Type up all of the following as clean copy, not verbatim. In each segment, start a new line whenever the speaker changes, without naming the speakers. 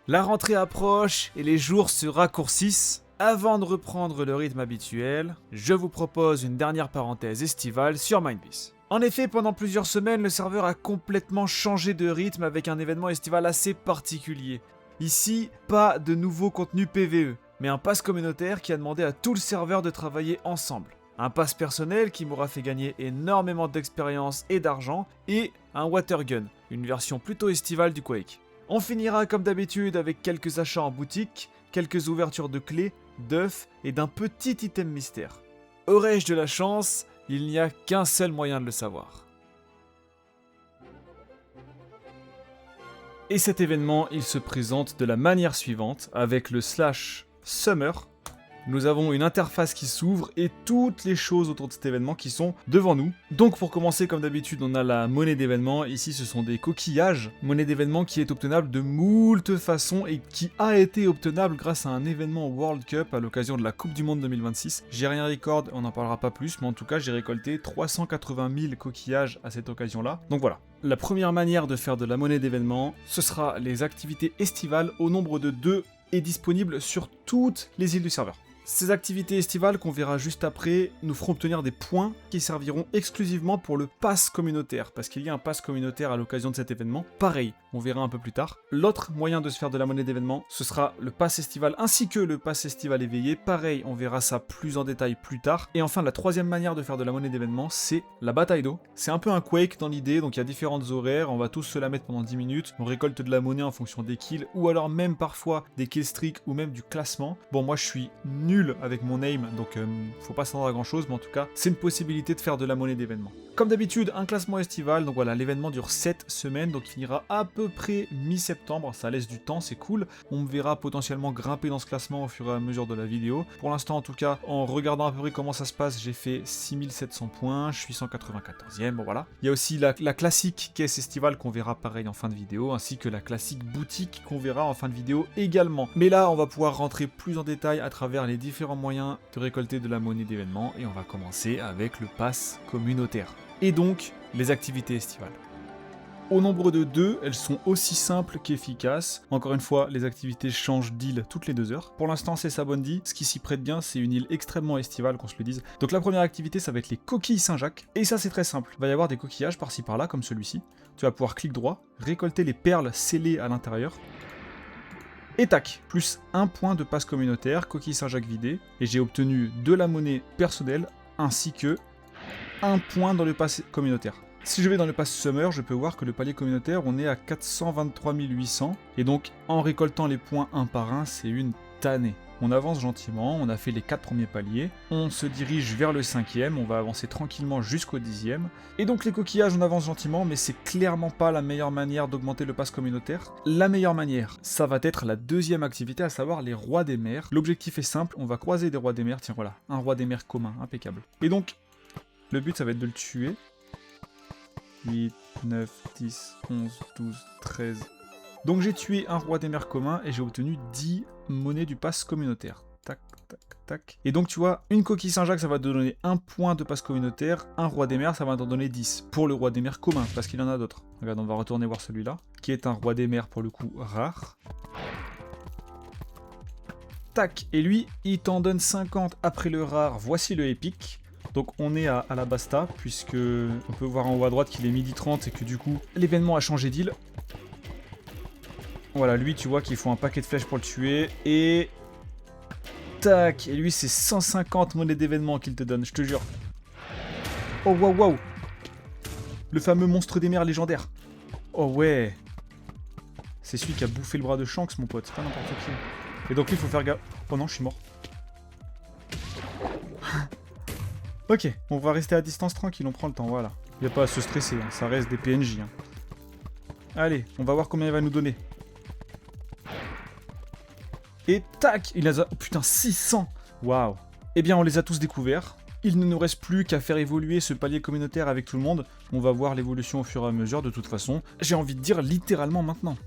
La rentrée approche et les jours se raccourcissent. Avant de reprendre le rythme habituel, je vous propose une dernière parenthèse estivale sur Mindpeace. En effet, pendant plusieurs semaines, le serveur a complètement changé de rythme avec un événement estival assez particulier. Ici, pas de nouveau contenu PvE, mais un pass communautaire qui a demandé à tout le serveur de travailler ensemble. Un pass personnel qui m'aura fait gagner énormément d'expérience et d'argent, et un Watergun, une version plutôt estivale du Quake. On finira comme d'habitude avec quelques achats en boutique, quelques ouvertures de clés, d'œufs et d'un petit item mystère. Aurais-je de la chance? Il n'y a qu'un seul moyen de le savoir. Et cet événement, il se présente de la manière suivante, avec le /summer. Nous avons une interface qui s'ouvre et toutes les choses autour de cet événement qui sont devant nous. Donc pour commencer, comme d'habitude, on a la monnaie d'événement. Ici, ce sont des coquillages. Monnaie d'événement qui est obtenable de moult façons et qui a été obtenable grâce à un événement World Cup à l'occasion de la Coupe du Monde 2026. J'ai rien record, on n'en parlera pas plus, mais en tout cas, j'ai récolté 380 000 coquillages à cette occasion-là. Donc voilà. La première manière de faire de la monnaie d'événement, ce sera les activités estivales au nombre de 2 et disponibles sur toutes les îles du serveur. Ces activités estivales qu'on verra juste après nous feront obtenir des points qui serviront exclusivement pour le pass communautaire, parce qu'il y a un pass communautaire à l'occasion de cet événement. Pareil, on verra un peu plus tard. L'autre moyen de se faire de la monnaie d'événement, ce sera le pass estival ainsi que le pass estival éveillé. Pareil, on verra ça plus en détail plus tard. Et enfin, la troisième manière de faire de la monnaie d'événement, c'est la bataille d'eau. C'est un peu un Quake dans l'idée, donc il y a différentes horaires, on va tous se la mettre pendant 10 minutes, on récolte de la monnaie en fonction des kills, ou alors même parfois des killstreaks ou même du classement. Bon, moi je suis nul avec mon aim, donc faut pas s'attendre à grand chose, mais en tout cas, c'est une possibilité de faire de la monnaie d'événement. Comme d'habitude, un classement estival, donc voilà, l'événement dure 7 semaines, donc il finira à peu près mi-septembre, ça laisse du temps, c'est cool. On me verra potentiellement grimper dans ce classement au fur et à mesure de la vidéo. Pour l'instant, en tout cas, en regardant à peu près comment ça se passe, j'ai fait 6700 points, je suis 194e, bon voilà. Il y a aussi la classique caisse estivale qu'on verra pareil en fin de vidéo, ainsi que la classique boutique qu'on verra en fin de vidéo également. Mais là, on va pouvoir rentrer plus en détail à travers les différents moyens de récolter de la monnaie d'événement, et on va commencer avec le pass communautaire. Et donc, les activités estivales. Au nombre de 2, elles sont aussi simples qu'efficaces. Encore une fois, les activités changent d'île toutes les 2 heures. Pour l'instant, c'est Sabondi. Ce qui s'y prête bien, c'est une île extrêmement estivale, qu'on se le dise. Donc la première activité, ça va être les coquilles Saint-Jacques. Et ça, c'est très simple. Il va y avoir des coquillages par-ci par-là, comme celui-ci. Tu vas pouvoir clic droit, récolter les perles scellées à l'intérieur. Et tac, plus 1 point de passe communautaire, coquille Saint-Jacques vidée. Et j'ai obtenu de la monnaie personnelle, ainsi que 1 point dans le pass communautaire. Si je vais dans le pass Summer, je peux voir que le palier communautaire, on est à 423 800. Et donc, en récoltant les points un par un, c'est une tannée. On avance gentiment, on a fait les 4 premiers paliers. On se dirige vers le 5e, on va avancer tranquillement jusqu'au 10e. Et donc les coquillages, on avance gentiment, mais c'est clairement pas la meilleure manière d'augmenter le pass communautaire. La meilleure manière, ça va être la deuxième activité, à savoir les rois des mers. L'objectif est simple, on va croiser des rois des mers. Tiens voilà, un roi des mers commun, impeccable. Et donc, le but, ça va être de le tuer. 8, 9, 10, 11, 12, 13... Donc j'ai tué un roi des mers commun et j'ai obtenu 10 monnaies du pass communautaire. Tac, tac, tac. Et donc tu vois, une coquille Saint-Jacques, ça va te donner 1 point de pass communautaire. Un roi des mers, ça va t'en donner 10. Pour le roi des mers commun, parce qu'il y en a d'autres. Regarde, on va retourner voir celui-là, qui est un roi des mers pour le coup rare. Tac, et lui, il t'en donne 50 après le rare. Voici le épique. Donc on est à la Basta, puisque on peut voir en haut à droite qu'il est 12h30 et que du coup, l'événement a changé d'île. Voilà, lui, tu vois qu'il faut un paquet de flèches pour le tuer. Et... tac. Et lui, c'est 150 monnaies d'événement qu'il te donne, je te jure. Oh, waouh, waouh. Le fameux monstre des mers légendaire. Oh, ouais. C'est celui qui a bouffé le bras de Shanks, mon pote. C'est pas n'importe qui. Et donc, lui, il faut faire gaffe. Oh non, je suis mort. Ok, on va rester à distance tranquille, on prend le temps, voilà. Il n'y a pas à se stresser, hein. Ça reste des PNJ. Hein. Allez, on va voir combien il va nous donner. Et tac, il les a... oh, putain, 600. Waouh. Eh bien, on les a tous découverts. Il ne nous reste plus qu'à faire évoluer ce palier communautaire avec tout le monde. On va voir l'évolution au fur et à mesure, de toute façon. J'ai envie de dire littéralement maintenant.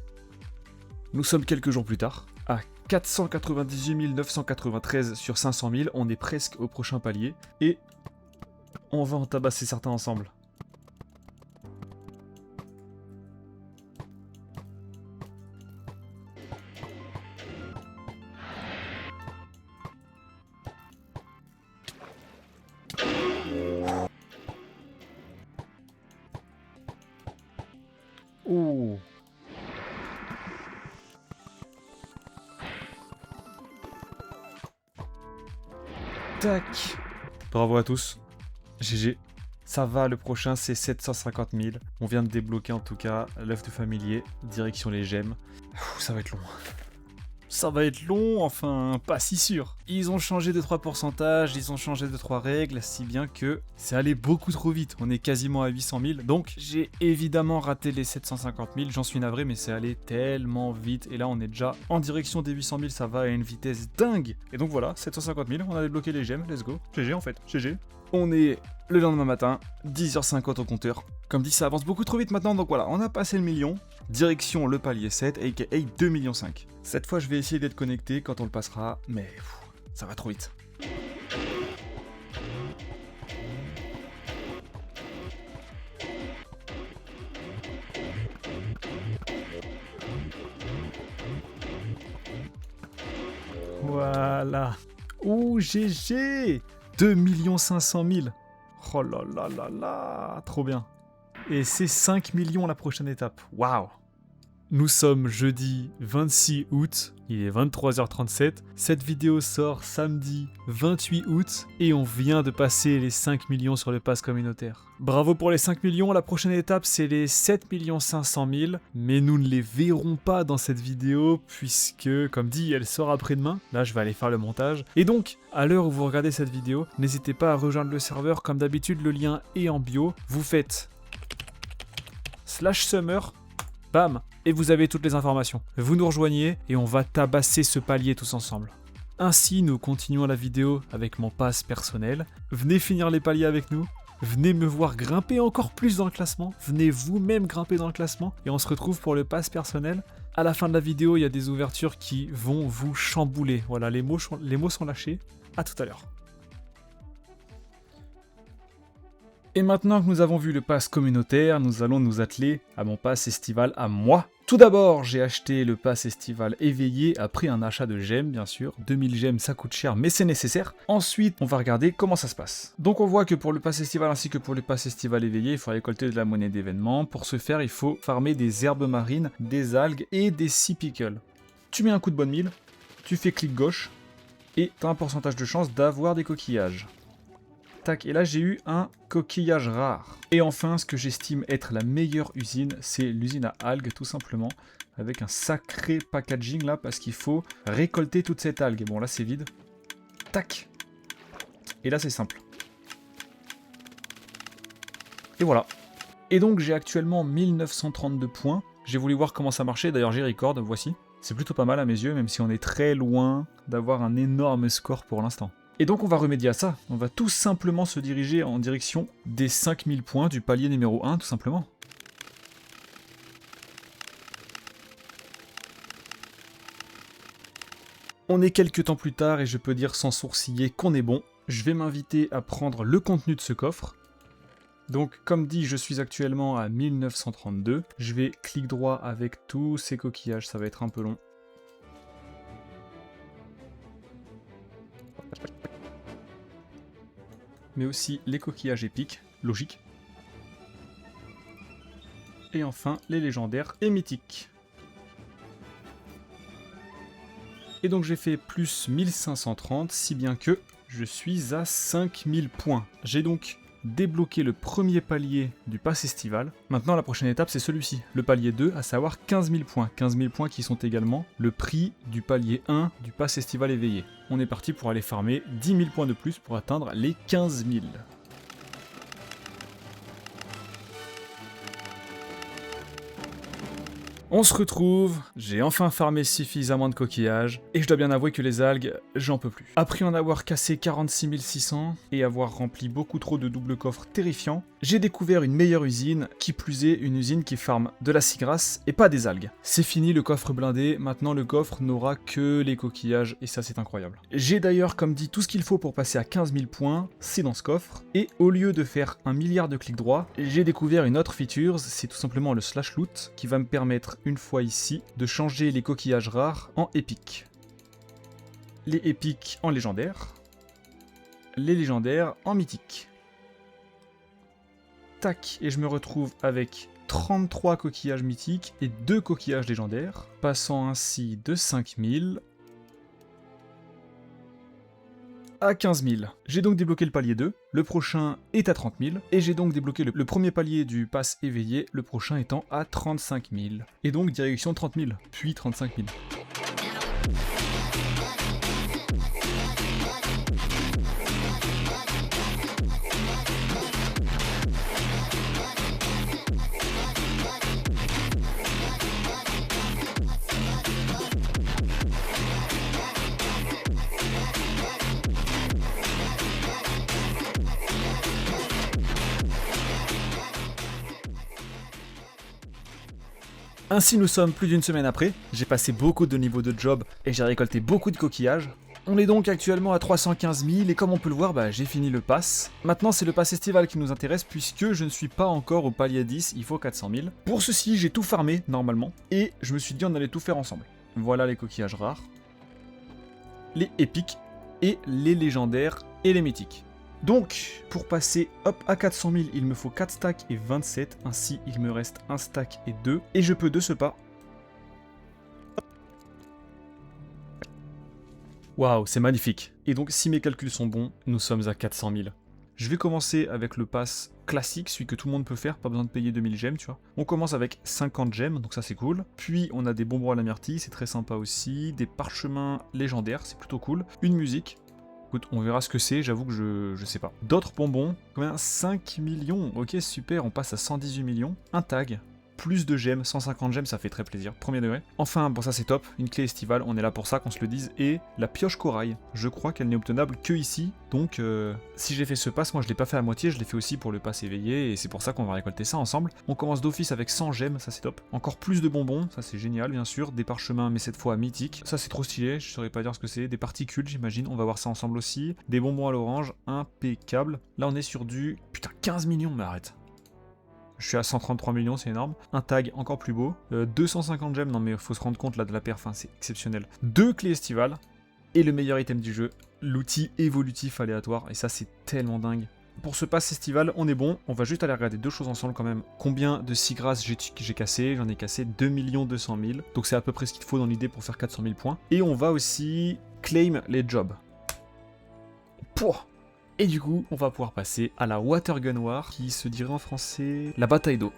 Nous sommes quelques jours plus tard. À 498 993 sur 500 000, on est presque au prochain palier. Et on va en tabasser certains ensemble. Oh. Tac. Bravo à tous. GG. Ça va, le prochain c'est 750 000. On vient de débloquer en tout cas l'œuf de familier, direction les gemmes. Ça va être long. Ça va être long, enfin pas si sûr. Ils ont changé de 3 pourcentages, ils ont changé de 3 règles, si bien que c'est allé beaucoup trop vite. On est quasiment à 800 000, donc j'ai évidemment raté les 750 000, j'en suis navré, mais c'est allé tellement vite. Et là on est déjà en direction des 800 000, ça va à une vitesse dingue. Et donc voilà, 750 000, on a débloqué les gemmes, let's go. GG en fait, GG. On est le lendemain matin, 10h50 au compteur. Comme dit, ça avance beaucoup trop vite maintenant, donc voilà, on a passé le million. Direction le palier 7, aka 2,5 millions. Cette fois, je vais essayer d'être connecté quand on le passera, mais ça va trop vite. Voilà. Ouh, GG 2 500 000. Oh là là là là, trop bien. Et c'est 5 millions la prochaine étape. Waouh. Nous sommes jeudi 26 août, il est 23h37. Cette vidéo sort samedi 28 août et on vient de passer les 5 millions sur le pass communautaire. Bravo pour les 5 millions, la prochaine étape c'est les 7 500 000, mais nous ne les verrons pas dans cette vidéo puisque, comme dit, elle sort après-demain. Là je vais aller faire le montage. Et donc, à l'heure où vous regardez cette vidéo, n'hésitez pas à rejoindre le serveur, comme d'habitude le lien est en bio. Vous faites /summer, bam, et vous avez toutes les informations. Vous nous rejoignez et on va tabasser ce palier tous ensemble. Ainsi, nous continuons la vidéo avec mon pass personnel. Venez finir les paliers avec nous. Venez me voir grimper encore plus dans le classement. Venez vous-même grimper dans le classement. Et on se retrouve pour le pass personnel. À la fin de la vidéo, il y a des ouvertures qui vont vous chambouler. Voilà, les mots sont lâchés. À tout à l'heure. Et maintenant que nous avons vu le pass communautaire, nous allons nous atteler à mon pass estival à moi. Tout d'abord, j'ai acheté le pass estival éveillé après un achat de gemmes, bien sûr. 2000 gemmes, ça coûte cher, mais c'est nécessaire. Ensuite, on va regarder comment ça se passe. Donc on voit que pour le pass estival ainsi que pour le pass estival éveillé, il faut récolter de la monnaie d'événement. Pour ce faire, il faut farmer des herbes marines, des algues et des sea pickles. Tu mets un coup de bonne mille, tu fais clic gauche, et tu as un pourcentage de chance d'avoir des coquillages. Et là j'ai eu un coquillage rare. Et enfin, ce que j'estime être la meilleure usine, c'est l'usine à algues tout simplement, avec un sacré packaging là, parce qu'il faut récolter toute cette algue. Et bon là c'est vide. Tac. Et là c'est simple. Et voilà. Et donc j'ai actuellement 1932 points. J'ai voulu voir comment ça marchait, d'ailleurs j'ai record, voici. C'est plutôt pas mal à mes yeux, même si on est très loin d'avoir un énorme score pour l'instant. Et donc on va remédier à ça, on va tout simplement se diriger en direction des 5000 points du palier numéro 1, tout simplement. On est quelques temps plus tard et je peux dire sans sourciller qu'on est bon. Je vais m'inviter à prendre le contenu de ce coffre. Donc comme dit, je suis actuellement à 1932. Je vais clic droit avec tous ces coquillages, ça va être un peu long. Mais aussi les coquillages épiques, logique. Et enfin, les légendaires et mythiques. Et donc j'ai fait plus 1530, si bien que je suis à 5000 points. J'ai donc débloqué le premier palier du pass estival. Maintenant, la prochaine étape, c'est celui-ci, le palier 2, à savoir 15 000 points. 15 000 points qui sont également le prix du palier 1 du pass estival éveillé. On est parti pour aller farmer 10 000 points de plus pour atteindre les 15 000. On se retrouve, j'ai enfin farmé suffisamment de coquillages, et je dois bien avouer que les algues, j'en peux plus. Après en avoir cassé 46 600, et avoir rempli beaucoup trop de doubles coffres terrifiants, j'ai découvert une meilleure usine, qui plus est une usine qui farme de la seagrass et pas des algues. C'est fini le coffre blindé, maintenant le coffre n'aura que les coquillages, et ça c'est incroyable. J'ai d'ailleurs comme dit tout ce qu'il faut pour passer à 15 000 points, c'est dans ce coffre, et au lieu de faire 1 milliard de clics droits, j'ai découvert une autre feature, c'est tout simplement le slash loot, qui va me permettre une fois ici de changer les coquillages rares en épiques. Les épiques en légendaires. Les légendaires en mythiques. Tac, et je me retrouve avec 33 coquillages mythiques et 2 coquillages légendaires, passant ainsi de 5000 à 15 000. J'ai donc débloqué le palier 2, le prochain est à 30 000, et j'ai donc débloqué le premier palier du pass éveillé, le prochain étant à 35 000. Et donc direction 30 000, puis 35 000. Ainsi nous sommes plus d'une semaine après, j'ai passé beaucoup de niveaux de job et j'ai récolté beaucoup de coquillages. On est donc actuellement à 315 000 et comme on peut le voir, j'ai fini le pass. Maintenant c'est le pass estival qui nous intéresse puisque je ne suis pas encore au palier 10, il faut 400 000. Pour ceci j'ai tout farmé normalement et je me suis dit on allait tout faire ensemble. Voilà les coquillages rares, les épiques et les légendaires et les mythiques. Donc, pour passer hop à 400 000, il me faut 4 stacks et 27, ainsi il me reste 1 stack et 2, et je peux de ce pas... Waouh, c'est magnifique. Et donc, si mes calculs sont bons, nous sommes à 400 000. Je vais commencer avec le pass classique, celui que tout le monde peut faire, pas besoin de payer 2000 gemmes, tu vois. On commence avec 50 gemmes, donc ça c'est cool. Puis on a des bonbons à la myrtille, c'est très sympa aussi. Des parchemins légendaires, c'est plutôt cool. Une musique. Écoute, on verra ce que c'est, j'avoue que je sais pas. D'autres bonbons, combien 5 millions, ok super, on passe à 118 millions. Un tag, plus de gemmes, 150 gemmes, ça fait très plaisir, premier degré. Enfin, bon ça c'est top, une clé estivale, on est là pour ça, qu'on se le dise. Et la pioche corail, je crois qu'elle n'est obtenable que ici. Donc si j'ai fait ce pass, moi je l'ai pas fait à moitié, je l'ai fait aussi pour le pass éveillé. Et c'est pour ça qu'on va récolter ça ensemble. On commence d'office avec 100 gemmes, ça c'est top. Encore plus de bonbons, ça c'est génial bien sûr. Des parchemins mais cette fois mythiques, ça c'est trop stylé, je saurais pas dire ce que c'est. Des particules j'imagine, on va voir ça ensemble aussi. Des bonbons à l'orange, impeccable. Là on est sur du... Putain 15 millions, mais arrête. Je suis à 133 millions, c'est énorme. Un tag encore plus beau. 250 gemmes, non mais faut se rendre compte là de la perf, hein, c'est exceptionnel. 2 clés estivales. Et le meilleur item du jeu, l'outil évolutif aléatoire. Et ça c'est tellement dingue. Pour ce pass estival, on est bon. On va juste aller regarder deux choses ensemble quand même. Combien de Sigras j'ai cassé? J'en ai cassé 2 200 000. Donc c'est à peu près ce qu'il faut dans l'idée pour faire 400 000 points. Et on va aussi claim les jobs. Pouah. Et du coup, on va pouvoir passer à la Water Gun War, qui se dirait en français la bataille d'eau.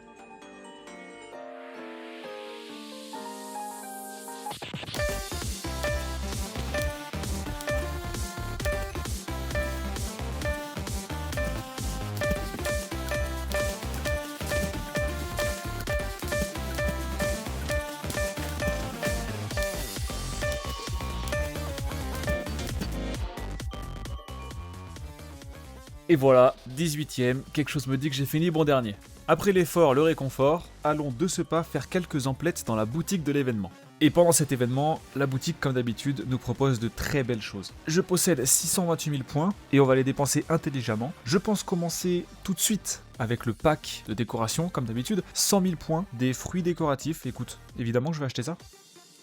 Et voilà, 18ème, quelque chose me dit que j'ai fini bon dernier. Après l'effort, le réconfort, allons de ce pas faire quelques emplettes dans la boutique de l'événement. Et pendant cet événement, la boutique comme d'habitude nous propose de très belles choses. Je possède 628 000 points et on va les dépenser intelligemment. Je pense commencer tout de suite avec le pack de décoration comme d'habitude. 100 000 points, des fruits décoratifs, écoute, évidemment que je vais acheter ça.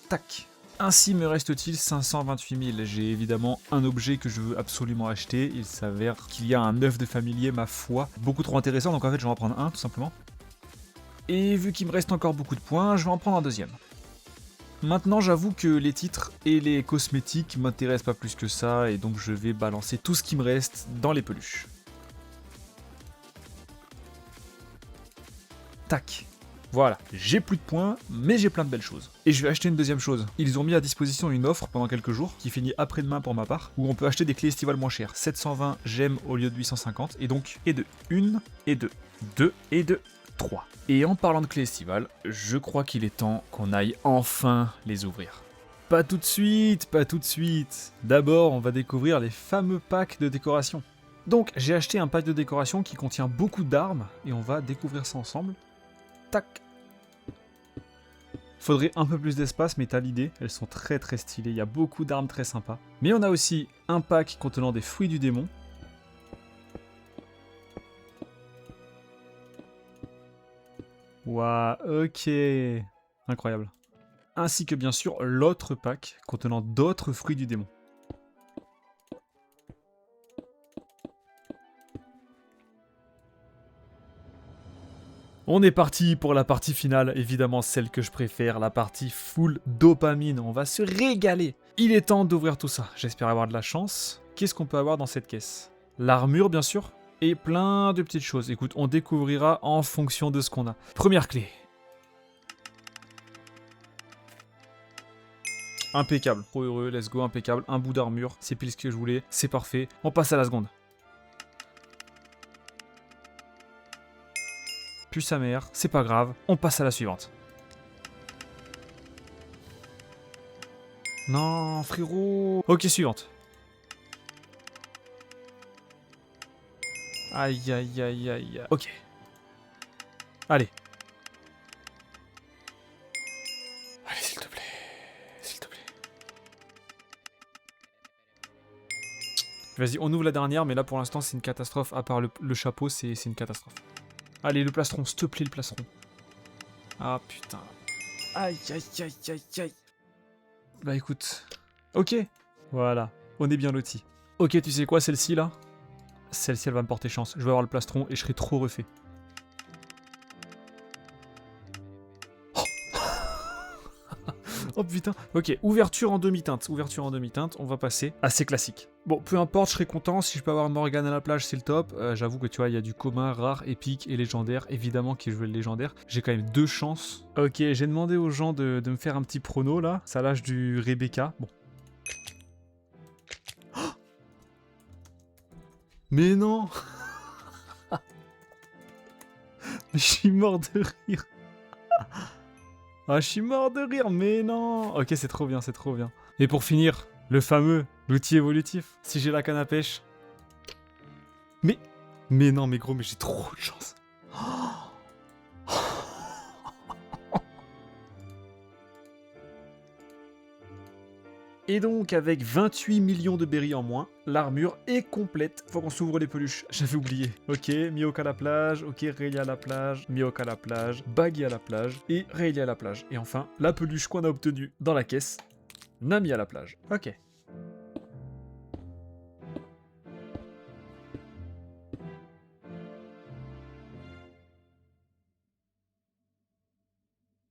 Tac. Ainsi me reste-t-il 528 000. J'ai évidemment un objet que je veux absolument acheter. Il s'avère qu'il y a un œuf de familier, ma foi, beaucoup trop intéressant. Donc en fait, je vais en prendre un, tout simplement. Et vu qu'il me reste encore beaucoup de points, je vais en prendre un deuxième. Maintenant, j'avoue que les titres et les cosmétiques m'intéressent pas plus que ça. Et donc je vais balancer tout ce qui me reste dans les peluches. Tac. Voilà, j'ai plus de points, mais j'ai plein de belles choses. Et je vais acheter une deuxième chose. Ils ont mis à disposition une offre pendant quelques jours, qui finit après-demain pour ma part, où on peut acheter des clés estivales moins chères. 720 gemmes au lieu de 850, et donc, et de 1, et de 2, et de 3. Et en parlant de clés estivales, je crois qu'il est temps qu'on aille enfin les ouvrir. Pas tout de suite, pas tout de suite. D'abord, on va découvrir les fameux packs de décoration. Donc, j'ai acheté un pack de décoration qui contient beaucoup d'armes, et on va découvrir ça ensemble. Tac. Faudrait un peu plus d'espace, mais t'as l'idée, elles sont très très stylées, il y a beaucoup d'armes très sympas. Mais on a aussi un pack contenant des fruits du démon. Waouh, ok. Incroyable. Ainsi que bien sûr l'autre pack contenant d'autres fruits du démon. On est parti pour la partie finale, évidemment celle que je préfère, la partie full dopamine. On va se régaler. Il est temps d'ouvrir tout ça. J'espère avoir de la chance. Qu'est-ce qu'on peut avoir dans cette caisse? L'armure, bien sûr, et plein de petites choses. Écoute, on découvrira en fonction de ce qu'on a. Première clé. Impeccable. Trop heureux, let's go, impeccable. Un bout d'armure, c'est pile ce que je voulais. C'est parfait. On passe à la seconde. Puis sa mère, c'est pas grave. On passe à la suivante. Non, frérot. Ok, suivante. Aïe, aïe, aïe, aïe. Ok. Allez. Allez, s'il te plaît. S'il te plaît. Vas-y, on ouvre la dernière, mais là, pour l'instant, c'est une catastrophe. À part le chapeau, c'est une catastrophe. Allez, le plastron, s'il te plaît, le plastron. Ah, putain. Aïe, aïe, aïe, aïe, aïe. Bah, écoute. Ok. Voilà. On est bien lotis. Ok, tu sais quoi, celle-ci, là? Celle-ci, elle va me porter chance. Je vais avoir le plastron et je serai trop refait. Oh, oh putain. Ok, ouverture en demi-teinte. Ouverture en demi-teinte, on va passer. Assez classique. Bon, peu importe, je serai content. Si je peux avoir Morgane à la plage, c'est le top. J'avoue que tu vois, il y a du commun, rare, épique et légendaire. Évidemment que je veux le légendaire. J'ai quand même 2 chances. Ok, j'ai demandé aux gens de me faire un petit prono là. Ça lâche du Rebecca. Bon. Mais non. Je suis mort de rire. Ah, je suis mort de rire, mais non. Ok, c'est trop bien, c'est trop bien. Et pour finir, le fameux, l'outil évolutif. Si j'ai la canne à pêche. Mais non, mais gros, mais j'ai trop de chance. Et donc, avec 28 millions de berries en moins, l'armure est complète. Faut qu'on s'ouvre les peluches. J'avais oublié. Ok, Mihawk à la plage. Ok, Rayleigh à la plage. Mihawk à la plage. Baggy à la plage. Et Rayleigh à la plage. Et enfin, la peluche qu'on a obtenue dans la caisse. Nami à la plage. Ok.